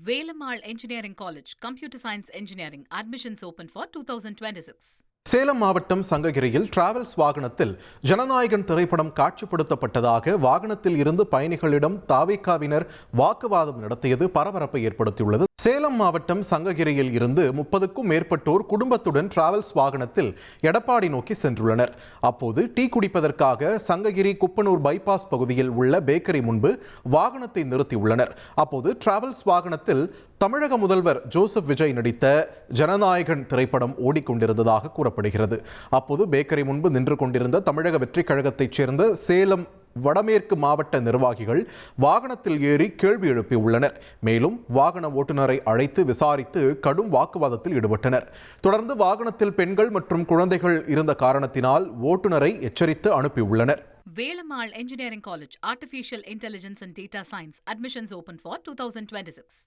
Velamal Engineering College, Computer Science Engineering, admissions open for 2026. Salem மாவட்டம் சங்ககிரியில் travels வாகனத்தில் ஜனநாயகன் திரைப்படம் காட்சிப்படுத்தப்பட்டதாக வாகனத்தில் இருந்து பயணிகளிடம் தாவேகாவினர் வாக்குவாதம் நடத்தியது பரபரப்பை ஏற்படுத்தியுள்ளது. சேலம் மாவட்டம் சங்ககிரியில் இருந்து 30க்கும் மேற்பட்டோர் குடும்பத்துடன் டிராவல்ஸ் வாகனத்தில் எடப்பாடி நோக்கி சென்றுள்ளனர். அப்போது டீ குடிப்பதற்காக சங்ககிரி குப்பனூர் பைபாஸ் பகுதியில் உள்ள பேக்கரி முன்பு வாகனத்தை நிறுத்தியுள்ளனர். அப்போது டிராவல்ஸ் வாகனத்தில் தமிழக முதல்வர் ஜோசப் விஜய் நடித்த ஜனநாயகன் திரைப்படம் ஓடிக்கொண்டிருந்ததாக கூறப்படுகிறது. அப்போது பேக்கரி முன்பு நின்று கொண்டிருந்த தமிழக வெற்றிக் கழகத்தைச் சேர்ந்த சேலம் வடமேற்கு மாவட்ட நிர்வாகிகள் வாகனத்தில் ஏறி கேள்வி எழுப்பியுள்ளனர். மேலும் வாகன ஓட்டுநரை அழைத்து விசாரித்து கடும் வாக்குவாதத்தில் ஈடுபட்டனர். தொடர்ந்து வாகனத்தில் பெண்கள் மற்றும் குழந்தைகள் இருந்த காரணத்தினால் ஓட்டுநரை எச்சரித்து அனுப்பியுள்ளனர். Velamal Engineering College, Artificial Intelligence and Data Science, admissions open for 2026.